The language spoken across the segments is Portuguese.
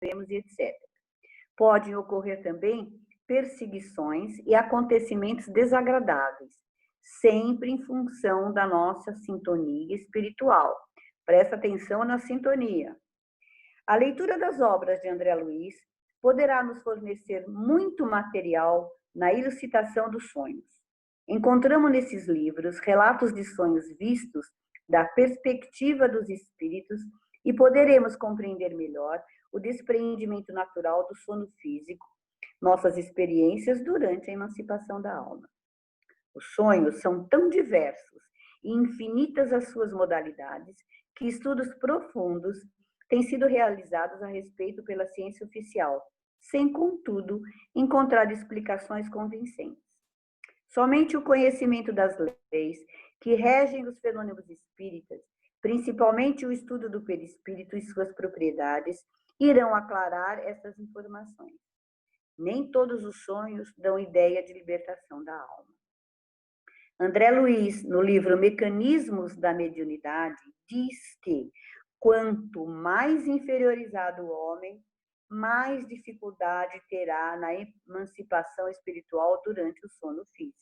sofremos e etc. Podem ocorrer também perseguições e acontecimentos desagradáveis, sempre em função da nossa sintonia espiritual. Presta atenção na sintonia. A leitura das obras de André Luiz poderá nos fornecer muito material na elucidação dos sonhos. Encontramos nesses livros relatos de sonhos vistos da perspectiva dos espíritos e poderemos compreender melhor o despreendimento natural do sono físico, nossas experiências durante a emancipação da alma. Os sonhos são tão diversos e infinitas as suas modalidades que estudos profundos têm sido realizados a respeito pela ciência oficial, sem, contudo, encontrar explicações convincentes. Somente o conhecimento das leis que regem os fenômenos espíritas, principalmente o estudo do perispírito e suas propriedades, irão aclarar essas informações. Nem todos os sonhos dão ideia de libertação da alma. André Luiz, no livro Mecanismos da Mediunidade, diz que quanto mais inferiorizado o homem, mais dificuldade terá na emancipação espiritual durante o sono físico.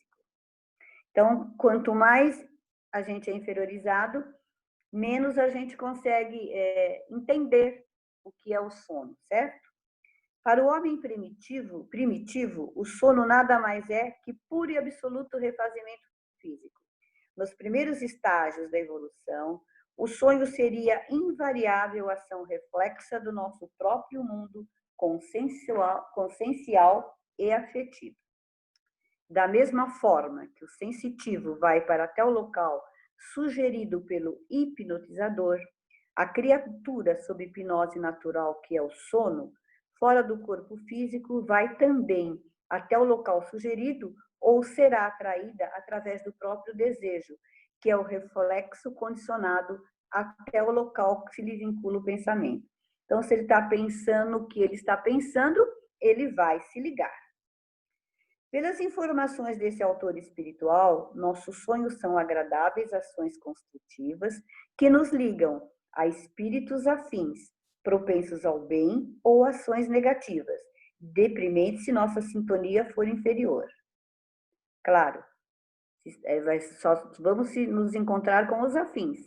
Então, quanto mais a gente é inferiorizado, menos a gente consegue entender o que é o sono, certo? Para o homem primitivo, o sono nada mais é que puro e absoluto refazimento físico. Nos primeiros estágios da evolução, o sonho seria invariável ação reflexa do nosso próprio mundo consciencial e afetivo. Da mesma forma que o sensitivo vai para até o local sugerido pelo hipnotizador, a criatura sob hipnose natural, que é o sono, fora do corpo físico, vai também até o local sugerido ou será atraída através do próprio desejo, que é o reflexo condicionado até o local que se lhe vincula o pensamento. Então, se ele está pensando o que ele está pensando, ele vai se ligar. Pelas informações desse autor espiritual, nossos sonhos são agradáveis ações construtivas que nos ligam a espíritos afins, propensos ao bem ou ações negativas, deprimentes se nossa sintonia for inferior. Claro, só vamos nos encontrar com os afins.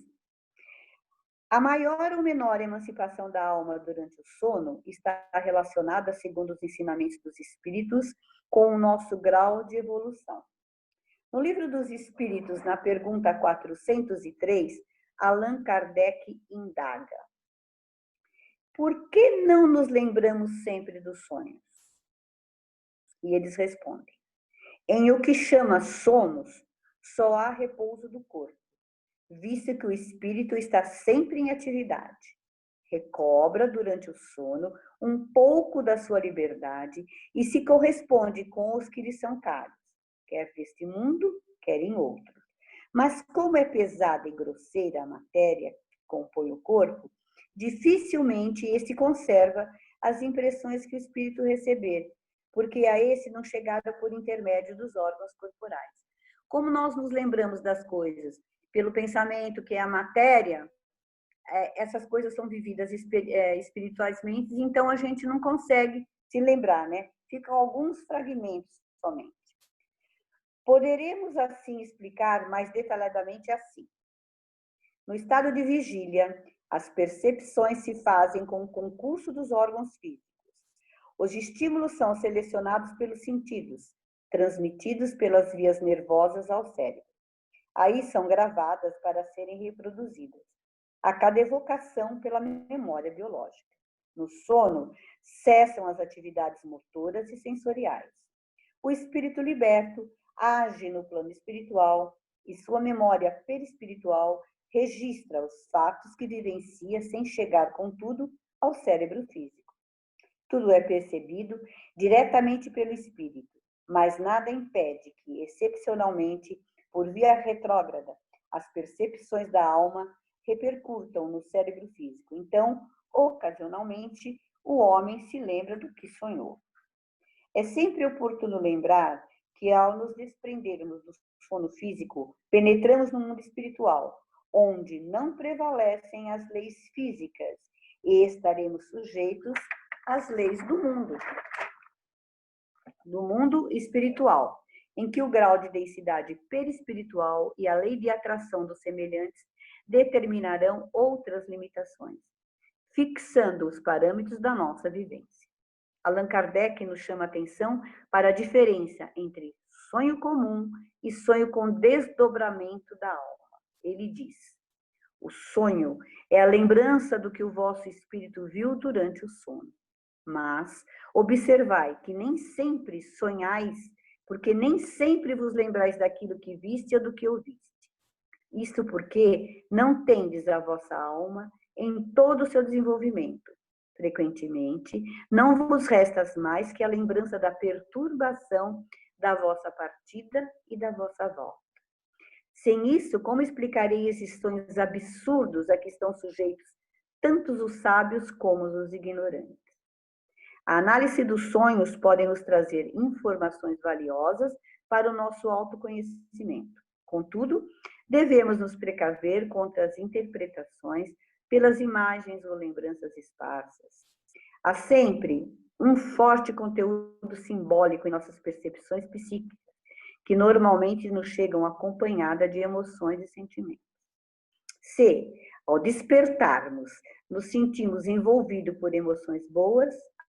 A maior ou menor emancipação da alma durante o sono está relacionada, segundo os ensinamentos dos espíritos, com o nosso grau de evolução. No Livro dos Espíritos, na pergunta 403, Allan Kardec indaga: por que não nos lembramos sempre dos sonhos? E eles respondem: em o que chama sonos, só há repouso do corpo, visto que o espírito está sempre em atividade. Recobra durante o sono um pouco da sua liberdade e se corresponde com os que lhe são caros, quer neste mundo, quer em outros. Mas como é pesada e grosseira a matéria que compõe o corpo, dificilmente este conserva as impressões que o espírito receber, porque a esse não chegaram por intermédio dos órgãos corporais. Como nós nos lembramos das coisas pelo pensamento, que é a matéria, essas coisas são vividas espiritualmente, então a gente não consegue se lembrar, né? Ficam alguns fragmentos somente. Poderemos, assim, explicar mais detalhadamente assim. No estado de vigília, as percepções se fazem com o concurso dos órgãos físicos. Os estímulos são selecionados pelos sentidos, transmitidos pelas vias nervosas ao cérebro. Aí são gravadas para serem reproduzidas, a cada evocação pela memória biológica. No sono, cessam as atividades motoras e sensoriais. O espírito liberto age no plano espiritual e sua memória perispiritual registra os fatos que vivencia sem chegar, contudo, ao cérebro físico. Tudo é percebido diretamente pelo espírito, mas nada impede que, excepcionalmente, por via retrógrada, as percepções da alma repercutam no cérebro físico. Então, ocasionalmente, o homem se lembra do que sonhou. É sempre oportuno lembrar que, ao nos desprendermos do sono físico, penetramos no mundo espiritual, onde não prevalecem as leis físicas e estaremos sujeitos as leis do mundo espiritual, em que o grau de densidade perispiritual e a lei de atração dos semelhantes determinarão outras limitações, fixando os parâmetros da nossa vivência. Allan Kardec nos chama atenção para a diferença entre sonho comum e sonho com desdobramento da alma. Ele diz: o sonho é a lembrança do que o vosso espírito viu durante o sono. Mas observai que nem sempre sonhais, porque nem sempre vos lembrais daquilo que viste ou do que ouviste. Isto porque não tendes a vossa alma em todo o seu desenvolvimento. Frequentemente, não vos resta mais que a lembrança da perturbação da vossa partida e da vossa volta. Sem isso, como explicarei esses sonhos absurdos a que estão sujeitos tanto os sábios como os ignorantes? A análise dos sonhos pode nos trazer informações valiosas para o nosso autoconhecimento. Contudo, devemos nos precaver contra as interpretações pelas imagens ou lembranças esparsas. Há sempre um forte conteúdo simbólico em nossas percepções psíquicas, que normalmente nos chegam acompanhada de emoções e sentimentos. Se, ao despertarmos, nos sentimos envolvidos por emoções boas,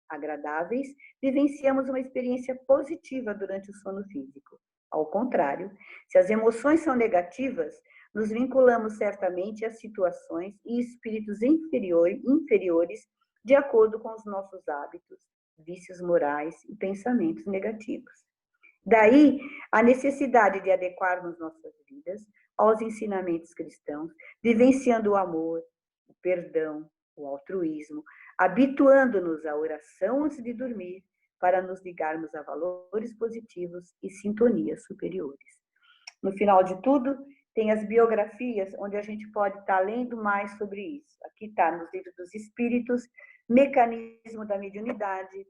agradáveis, vivenciamos uma experiência positiva durante o sono físico. Ao contrário, se as emoções são negativas, nos vinculamos certamente a situações e espíritos inferiores de acordo com os nossos hábitos, vícios morais e pensamentos negativos. Daí a necessidade de adequarmos nossas vidas aos ensinamentos cristãos, vivenciando o amor, o perdão, o altruísmo, habituando-nos à oração antes de dormir, para nos ligarmos a valores positivos e sintonias superiores. No final de tudo, tem as biografias, onde a gente pode estar lendo mais sobre isso. Aqui está, nos livros dos Espíritos, Mecanismo da Mediunidade,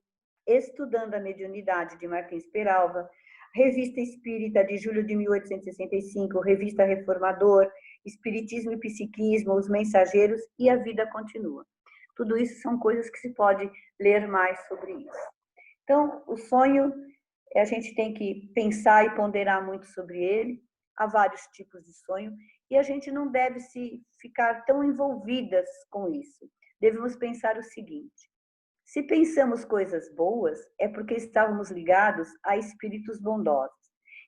Estudando a Mediunidade, de Martins Peralva, Revista Espírita, de julho de 1865, Revista Reformador, Espiritismo e Psiquismo, Os Mensageiros e A Vida Continua. Tudo isso são coisas que se pode ler mais sobre isso. Então, o sonho, a gente tem que pensar e ponderar muito sobre ele. Há vários tipos de sonho e a gente não deve se ficar tão envolvidas com isso. Devemos pensar o seguinte: se pensamos coisas boas, é porque estávamos ligados a espíritos bondosos.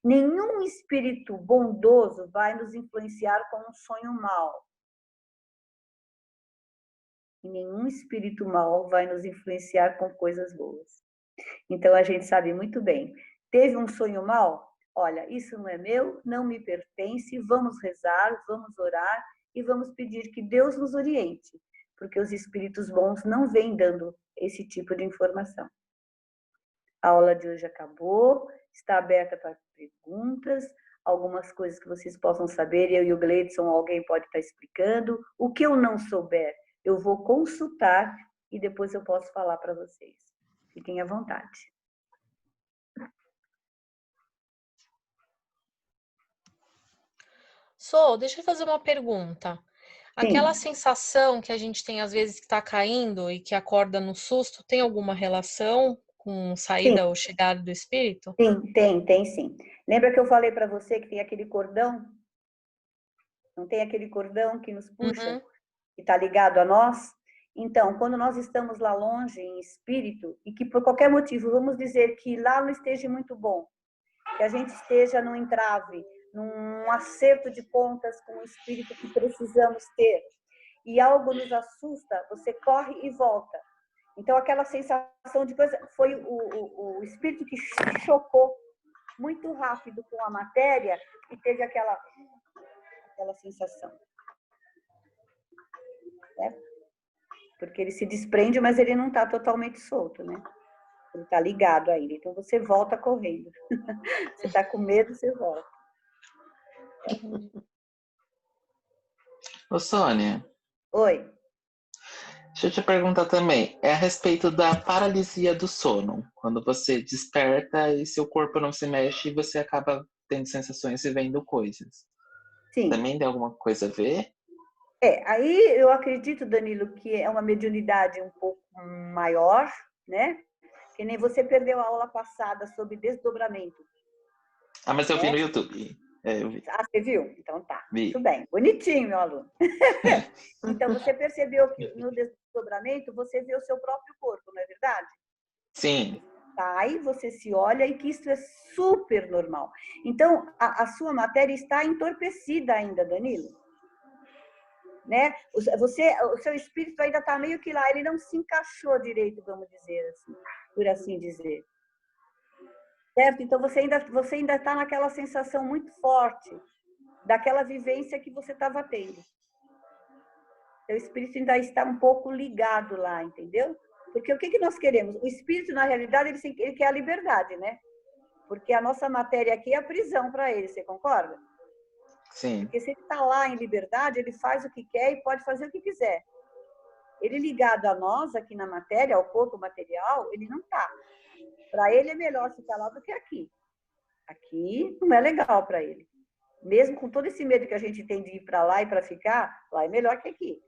Nenhum espírito bondoso vai nos influenciar com um sonho mau. E nenhum espírito mau vai nos influenciar com coisas boas. Então, a gente sabe muito bem. Teve um sonho mau? Olha, isso não é meu, não me pertence, vamos rezar, vamos orar e vamos pedir que Deus nos oriente, porque os espíritos bons não vêm dando esse tipo de informação. A aula de hoje acabou, está aberta para perguntas, algumas coisas que vocês possam saber, eu e o Gleidson, alguém pode estar explicando. O que eu não souber, eu vou consultar e depois eu posso falar para vocês. Fiquem à vontade. Sô, deixa eu fazer uma pergunta. Aquela sensação que a gente tem às vezes que está caindo e que acorda no susto, tem alguma relação com saída Sim. ou chegada do espírito? Sim, tem sim. Lembra que eu falei para você que tem aquele cordão? Não tem aquele cordão que nos puxa, que está ligado a nós? Então, quando nós estamos lá longe, em espírito, e que por qualquer motivo, vamos dizer que lá não esteja muito bom, que a gente esteja num entrave, num acerto de contas com o espírito que precisamos ter, e algo nos assusta, você corre e volta. Então, aquela sensação de coisa, foi o espírito que chocou muito rápido com a matéria e teve aquela sensação. Né? Porque ele se desprende, mas ele não está totalmente solto, né? Ele está ligado ainda. Então, você volta correndo. Você está com medo, você volta. Ô, Sônia. Oi. Deixa eu te perguntar também, é a respeito da paralisia do sono, quando você desperta e seu corpo não se mexe e você acaba tendo sensações e vendo coisas. Sim. Também tem alguma coisa a ver? Aí eu acredito, Danilo, que é uma mediunidade um pouco maior, né? Que nem você perdeu a aula passada sobre desdobramento. Ah, mas eu vi né? no YouTube. Eu vi. Ah, você viu? Então tá. Vi. Muito bem. Bonitinho, meu aluno. Então, você percebeu que no desdobramento você vê o seu próprio corpo, não é verdade? Sim. Sai, você se olha e que isso é super normal. Então, a sua matéria está entorpecida ainda, Danilo. Né? O seu espírito ainda está meio que lá, ele não se encaixou direito, vamos dizer assim, por assim dizer. Certo? Então, você ainda está naquela sensação muito forte daquela vivência que você estava tendo. Seu espírito ainda está um pouco ligado lá, entendeu? Porque o que nós queremos? O espírito, na realidade, ele quer a liberdade, né? Porque a nossa matéria aqui é a prisão para ele, você concorda? Sim. Porque se ele está lá em liberdade, ele faz o que quer e pode fazer o que quiser. Ele ligado a nós, aqui na matéria, ao corpo material, ele não está. Para ele é melhor ficar lá do que aqui. Aqui não é legal para ele. Mesmo com todo esse medo que a gente tem de ir para lá e para ficar, lá é melhor que aqui.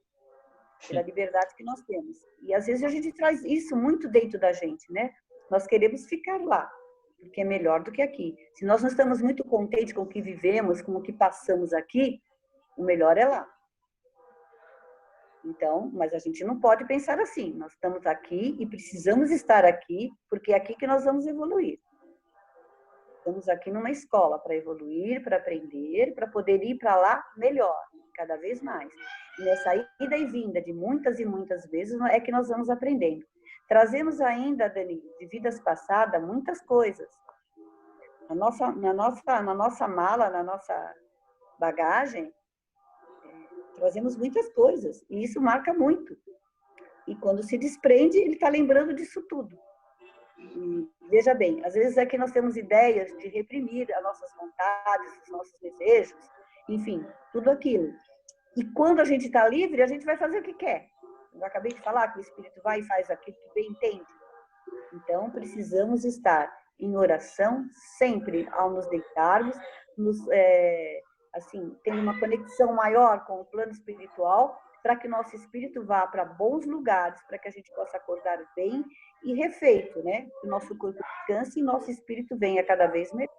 Pela liberdade que nós temos. E às vezes a gente traz isso muito dentro da gente, né? Nós queremos ficar lá, porque é melhor do que aqui. Se nós não estamos muito contentes com o que vivemos, com o que passamos aqui, o melhor é lá. Então, mas a gente não pode pensar assim. Nós estamos aqui e precisamos estar aqui, porque é aqui que nós vamos evoluir. Estamos aqui numa escola para evoluir, para aprender, para poder ir para lá melhor, cada vez mais. E nessa ida e vinda de muitas e muitas vezes é que nós vamos aprendendo. Trazemos ainda, Dani, de vidas passadas, muitas coisas. Na nossa mala, na nossa bagagem, trazemos muitas coisas. E isso marca muito. E quando se desprende, ele está lembrando disso tudo. E, veja bem, às vezes é que nós temos ideias de reprimir as nossas vontades, os nossos desejos, enfim, tudo aquilo. E quando a gente está livre, a gente vai fazer o que quer. Eu acabei de falar que o Espírito vai e faz aquilo que bem entende. Então, precisamos estar em oração sempre ao nos deitarmos, tendo uma conexão maior com o plano espiritual, para que nosso espírito vá para bons lugares, para que a gente possa acordar bem e refeito, né? Que o nosso corpo descanse e nosso espírito venha cada vez melhor.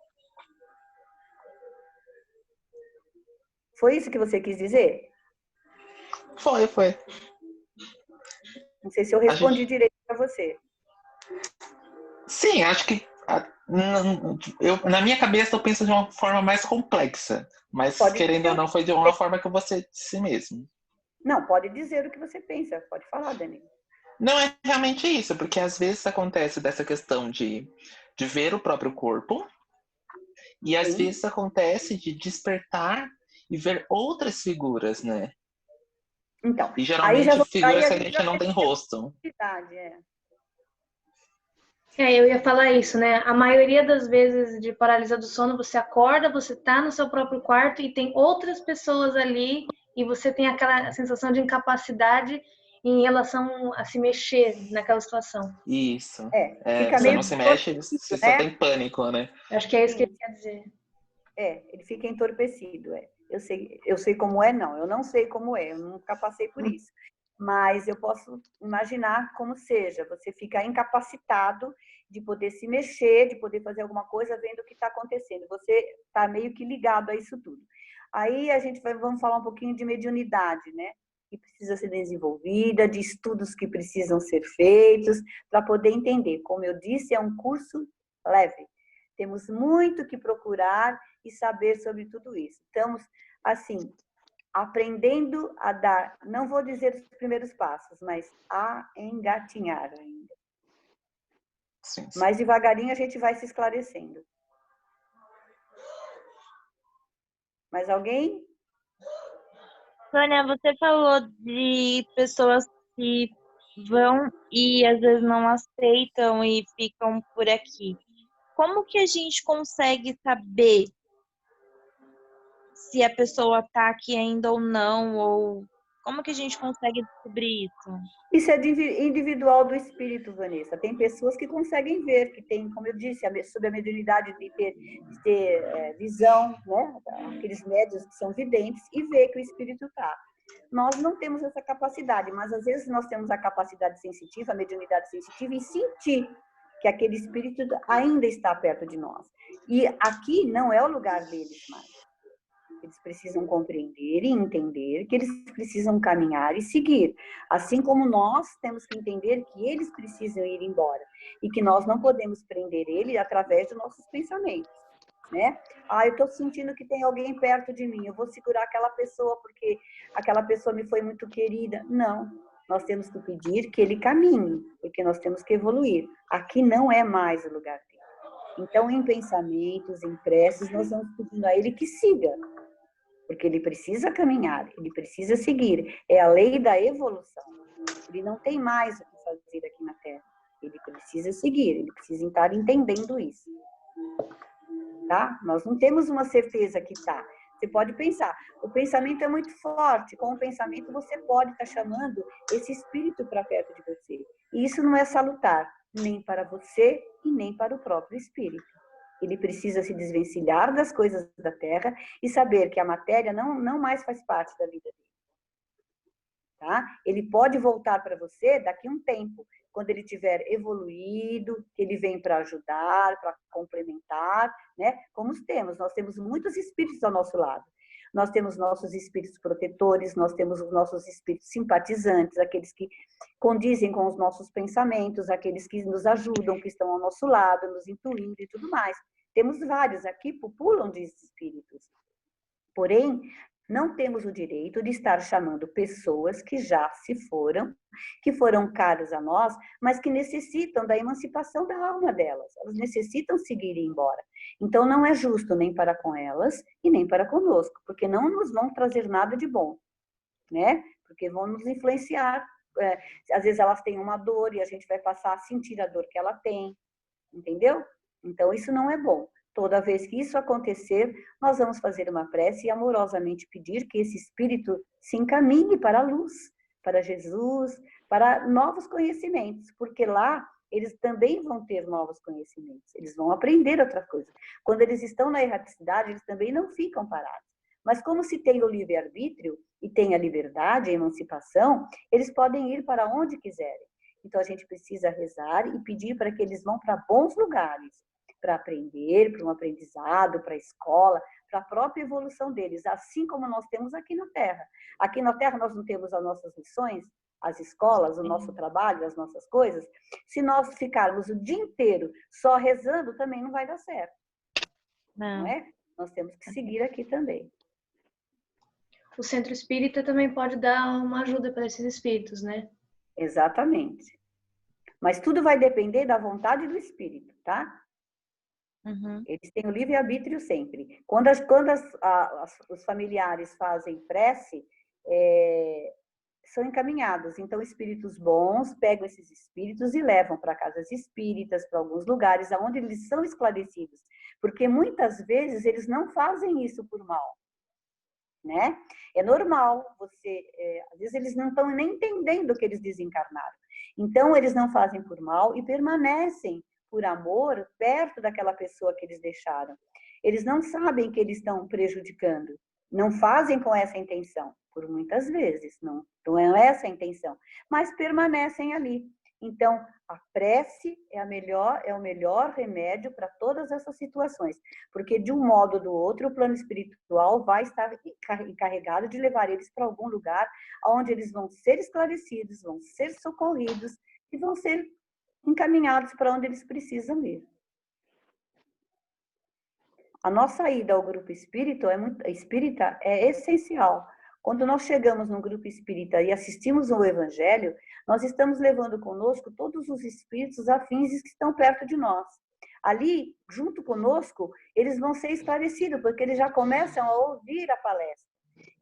Foi isso que você quis dizer? Foi. Não sei se eu respondi direito para você. Sim, acho que na minha cabeça eu penso de uma forma mais complexa, mas querendo ou não, foi de uma forma que você disse mesmo. Não, pode dizer o que você pensa, pode falar, Dani. Não é realmente isso, porque às vezes acontece dessa questão de ver o próprio corpo, e às vezes acontece de despertar e ver outras figuras, né? Então, e geralmente figuras que a gente não tem rosto. Eu ia falar isso, né? A maioria das vezes de paralisia do sono, você acorda, você tá no seu próprio quarto e tem outras pessoas ali e você tem aquela sensação de incapacidade em relação a se mexer naquela situação. Isso. Fica você meio não se mexe, você só tem pânico, né? Acho que é isso que ele quer dizer. Ele fica entorpecido, Eu sei como é, não. Eu não sei como é, eu nunca passei por isso. Mas eu posso imaginar como seja. Você fica incapacitado de poder se mexer, de poder fazer alguma coisa vendo o que está acontecendo. Você está meio que ligado a isso tudo. Aí vamos falar um pouquinho de mediunidade, né? Que precisa ser desenvolvida, de estudos que precisam ser feitos, para poder entender. Como eu disse, é um curso leve. Temos muito que procurar e saber sobre tudo isso. Estamos, assim, aprendendo a dar, não vou dizer os primeiros passos, mas a engatinhar ainda. Sim. Mas devagarinho a gente vai se esclarecendo. Mais alguém? Sônia, você falou de pessoas que vão e às vezes não aceitam e ficam por aqui. Como que a gente consegue saber se a pessoa está aqui ainda ou não? Ou como que a gente consegue descobrir isso? Isso é individual do espírito, Vanessa. Tem pessoas que conseguem ver, que tem, como eu disse, sobre a mediunidade de ter visão, né? Aqueles médiuns que são videntes, e ver que o espírito está. nós não temos essa capacidade, mas às vezes nós temos a capacidade sensitiva, a mediunidade sensitiva, em sentir que aquele espírito ainda está perto de nós. E aqui não é o lugar deles mais. Eles precisam compreender e entender que eles precisam caminhar e seguir. Assim como nós temos que entender que eles precisam ir embora. E que nós não podemos prender ele através dos nossos pensamentos. Né? Eu estou sentindo que tem alguém perto de mim. Eu vou segurar aquela pessoa porque aquela pessoa me foi muito querida. Não. Nós temos que pedir que ele caminhe. Porque nós temos que evoluir. Aqui não é mais o lugar dele. Então, em pensamentos, em preces, nós vamos pedindo a ele que siga. Porque ele precisa caminhar, ele precisa seguir. É a lei da evolução. Ele não tem mais o que fazer aqui na Terra. Ele precisa seguir, ele precisa estar entendendo isso. Tá? Nós não temos uma certeza que tá. Você pode pensar, o pensamento é muito forte. Com o pensamento você pode estar chamando esse espírito para perto de você. E isso não é salutar, nem para você e nem para o próprio espírito. Ele precisa se desvencilhar das coisas da Terra e saber que a matéria não mais faz parte da vida dele. Tá? Ele pode voltar para você daqui a um tempo, quando ele tiver evoluído, que ele vem para ajudar, para complementar, né? Como nós temos muitos espíritos ao nosso lado. Nós temos nossos espíritos protetores, nós temos os nossos espíritos simpatizantes, aqueles que condizem com os nossos pensamentos, aqueles que nos ajudam, que estão ao nosso lado, nos intuindo e tudo mais. Temos vários aqui, pupulam de espíritos. Porém, não temos o direito de estar chamando pessoas que já se foram, que foram caras a nós, mas que necessitam da emancipação da alma delas. Elas necessitam seguir e ir embora. Então, não é justo nem para com elas e nem para conosco, porque não nos vão trazer nada de bom, né? Porque vão nos influenciar. Às vezes elas têm uma dor e a gente vai passar a sentir a dor que ela tem, entendeu? Então, isso não é bom. Toda vez que isso acontecer, nós vamos fazer uma prece e amorosamente pedir que esse espírito se encaminhe para a luz, para Jesus, para novos conhecimentos, porque lá eles também vão ter novos conhecimentos, eles vão aprender outra coisa. Quando eles estão na erraticidade, eles também não ficam parados. Mas como se tem o livre-arbítrio e tem a liberdade, a emancipação, eles podem ir para onde quiserem. Então a gente precisa rezar e pedir para que eles vão para bons lugares, para aprender, para um aprendizado, para a escola, para a própria evolução deles, assim como nós temos aqui na Terra. Aqui na Terra nós não temos as nossas lições, as escolas, o nosso trabalho, as nossas coisas. Se nós ficarmos o dia inteiro só rezando, também não vai dar certo. Não é? Nós temos que seguir aqui também. O centro espírita também pode dar uma ajuda para esses espíritos, né? Exatamente. Mas tudo vai depender da vontade do espírito, tá? Uhum. Eles têm o livre-arbítrio sempre. Quando os familiares fazem prece, são encaminhados. Então, espíritos bons pegam esses espíritos e levam para casas espíritas, para alguns lugares onde eles são esclarecidos. Porque muitas vezes eles não fazem isso por mal. Né? É normal, às vezes eles não estão nem entendendo que eles desencarnaram. Então, eles não fazem por mal e permanecem por amor perto daquela pessoa que eles deixaram. Eles não sabem que eles estão prejudicando, não fazem com essa intenção, por muitas vezes, não é essa a intenção, mas permanecem ali. Então, a prece é o melhor remédio para todas essas situações, porque de um modo ou do outro, o plano espiritual vai estar encarregado de levar eles para algum lugar onde eles vão ser esclarecidos, vão ser socorridos e vão ser encaminhados para onde eles precisam ir. A nossa ida ao grupo espírita é essencial. Quando nós chegamos no grupo espírita e assistimos ao evangelho, nós estamos levando conosco todos os espíritos afins que estão perto de nós. Ali, junto conosco, eles vão ser esclarecidos, porque eles já começam a ouvir a palestra.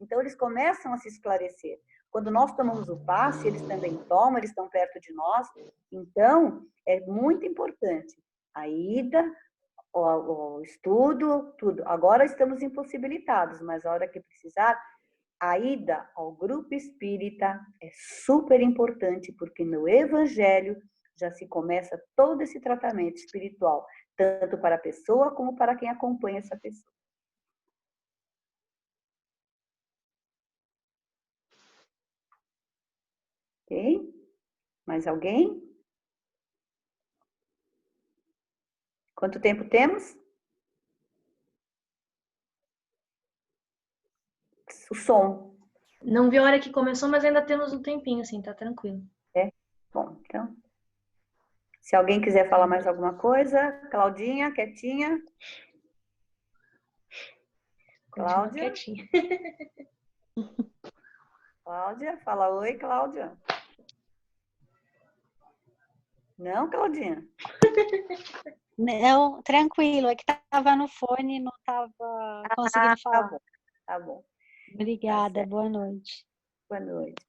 Então, eles começam a se esclarecer. Quando nós tomamos o passe, eles também tomam, eles estão perto de nós. Então, é muito importante a ida, o estudo, tudo. Agora estamos impossibilitados, mas a hora que precisar, a ida ao grupo espírita é super importante, porque no evangelho já se começa todo esse tratamento espiritual, tanto para a pessoa como para quem acompanha essa pessoa. Ok? Mais alguém? Quanto tempo temos? O som. Não vi a hora que começou, mas ainda temos um tempinho, assim, tá tranquilo. Bom, então, se alguém quiser falar mais alguma coisa, Claudinha, quietinha. Continua Cláudia? quietinha. Cláudia, fala oi, Cláudia. Não, Claudinha? Não, tranquilo, é que estava no fone e não estava conseguindo Tá falar. bom, tá bom. Obrigada, certo. boa noite. Boa noite.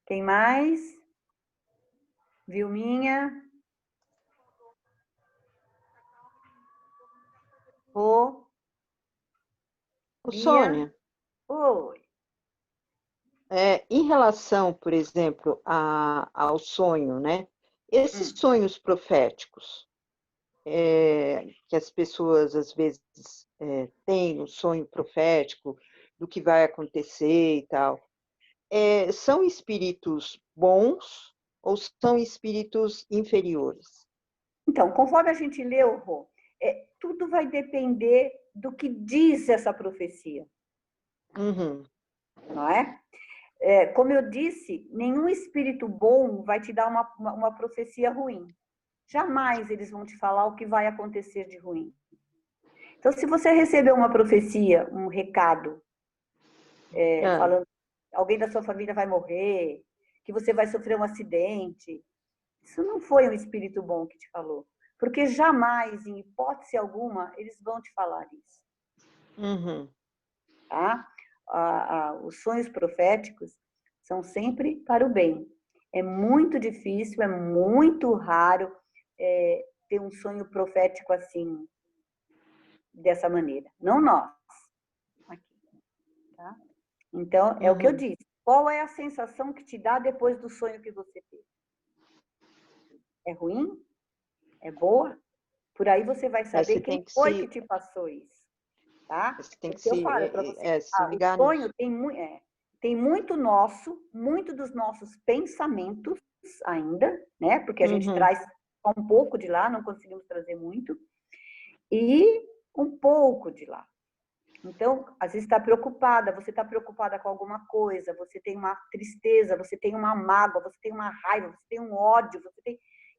Quem mais? Vilminha? Rô? Bia? Sônia, Oi. em relação, por exemplo, ao sonho, né? Esses sonhos proféticos, que as pessoas às vezes têm um sonho profético do que vai acontecer e tal, são espíritos bons ou são espíritos inferiores? Então, conforme a gente leu, Rô, tudo vai depender do que diz essa profecia, Uhum. não é? Como eu disse, nenhum espírito bom vai te dar uma profecia ruim. Jamais eles vão te falar o que vai acontecer de ruim. Então, se você receber uma profecia, um recado, falando que alguém da sua família vai morrer, que você vai sofrer um acidente, isso não foi um espírito bom que te falou. Porque jamais, em hipótese alguma, eles vão te falar isso. Uhum. Tá? Os sonhos proféticos são sempre para o bem. É muito difícil, é muito raro ter um sonho profético assim, dessa maneira. Não nós. Aqui, tá? Então, é o que eu disse. Qual é a sensação que te dá depois do sonho que você teve? É ruim? É boa? Por aí você vai saber quem foi que te passou isso. Tá? Você tem que Porque eu falo para você, se ligar o sonho nisso. tem muito muito dos nossos pensamentos ainda, né? Porque a gente traz só um pouco de lá, não conseguimos trazer muito, e um pouco de lá. Então, às vezes você está preocupada com alguma coisa, você tem uma tristeza, você tem uma mágoa, você tem uma raiva, você tem um ódio,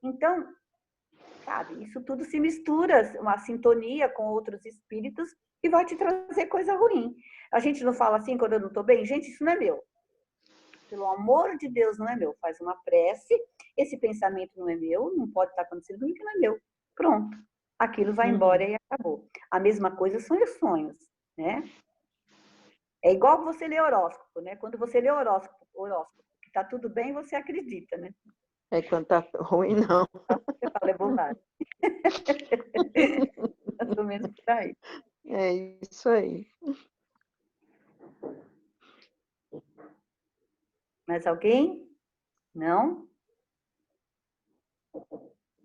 Então, sabe, isso tudo se mistura, uma sintonia com outros espíritos e vai te trazer coisa ruim. A gente não fala assim quando eu não estou bem? Gente, isso não é meu. Pelo amor de Deus, não é meu. Faz uma prece, esse pensamento não é meu, não pode estar acontecendo comigo, que não é meu. Pronto. Aquilo vai embora e acabou. A mesma coisa são os sonhos, né? É igual você ler horóscopo, né? Quando você lê horóscopo que está tudo bem, você acredita, né? Quando tá ruim, não. Você fala, é bobagem. Mais ou menos por aí. É isso aí. Mais alguém? Não?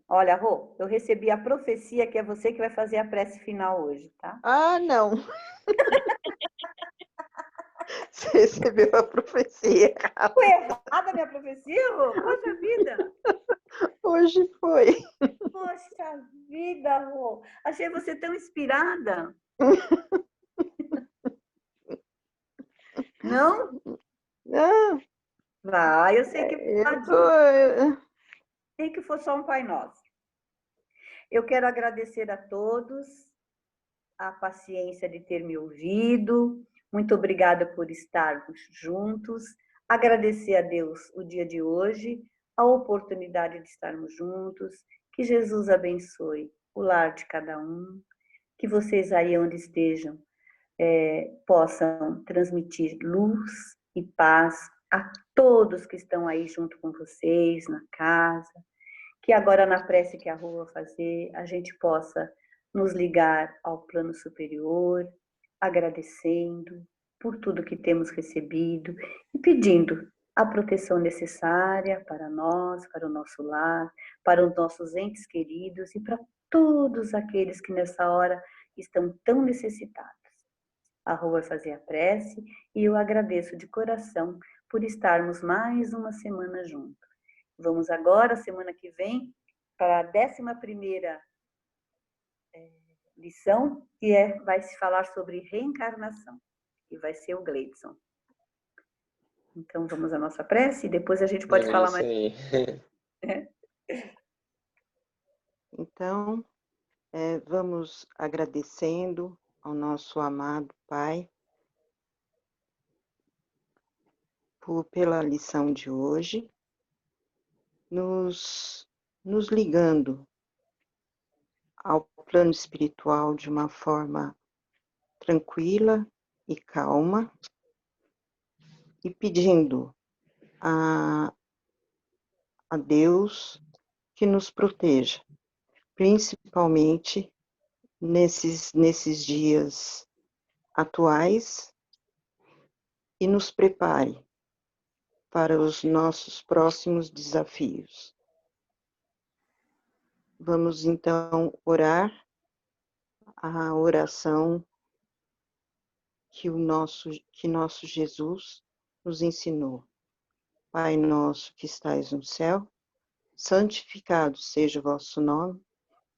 Olha, Rô, eu recebi a profecia que é você que vai fazer a prece final hoje, tá? Ah, não. Você recebeu a profecia. Foi errada a minha profecia, Rô? Poxa vida! Hoje foi. Poxa vida, Rô! Achei você tão inspirada. Não? Não, Vai, eu sei que eu pode. tô... Sei que for só um Pai Nosso. Eu quero agradecer a todos a paciência de ter me ouvido. Muito obrigada por estarmos juntos. Agradecer a Deus o dia de hoje, a oportunidade de estarmos juntos. Que Jesus abençoe o lar de cada um. Que vocês aí onde estejam possam transmitir luz e paz a todos que estão aí junto com vocês, na casa. Que agora na prece que a Rua fazer, a gente possa nos ligar ao plano superior, agradecendo por tudo que temos recebido e pedindo a proteção necessária para nós, para o nosso lar, para os nossos entes queridos e para todos aqueles que nessa hora estão tão necessitados. A Rua vai fazer a prece e eu agradeço de coração por estarmos mais uma semana juntos. Vamos agora, semana que vem, para a 11ª lição, que vai se falar sobre reencarnação, e vai ser o Gleidson. Então, vamos à nossa prece e depois a gente pode falar mais. Então, vamos agradecendo ao nosso amado Pai pela lição de hoje, nos ligando ao plano espiritual de uma forma tranquila e calma, e pedindo a Deus que nos proteja, principalmente nesses dias atuais, e nos prepare para os nossos próximos desafios. Vamos então orar a oração que nosso Jesus nos ensinou. Pai nosso que estais no céu, santificado seja o vosso nome,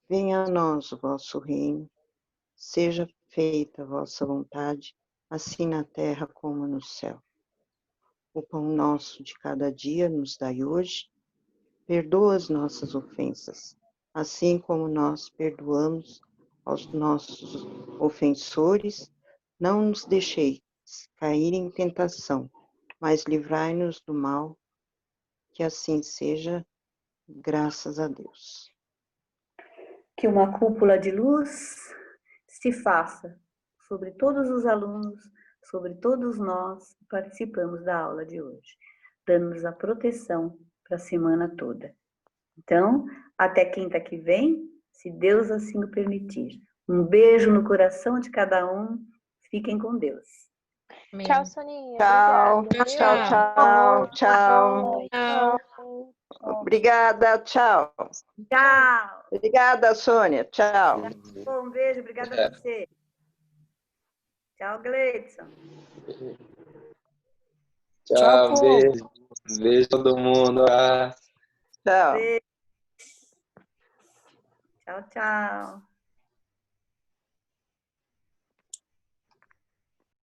venha a nós o vosso reino, seja feita a vossa vontade, assim na terra como no céu. O pão nosso de cada dia nos dai hoje, perdoa as nossas ofensas, assim como nós perdoamos aos nossos ofensores, não nos deixeis cair em tentação, mas livrai-nos do mal, que assim seja, graças a Deus. Que uma cúpula de luz se faça sobre todos os alunos, sobre todos nós que participamos da aula de hoje, dando-nos a proteção para a semana toda. Então, até quinta que vem, se Deus assim o permitir. Um beijo no coração de cada um. Fiquem com Deus. Amém. Tchau, Soninha. Tchau, Obrigada. tchau. Obrigada, tchau. Tchau. Obrigada, Sônia. Tchau. Um beijo, obrigada a você. Tchau, Gleidson. Tchau, beijo. Beijo todo mundo. Tchau. Beijo. Tchau, tchau.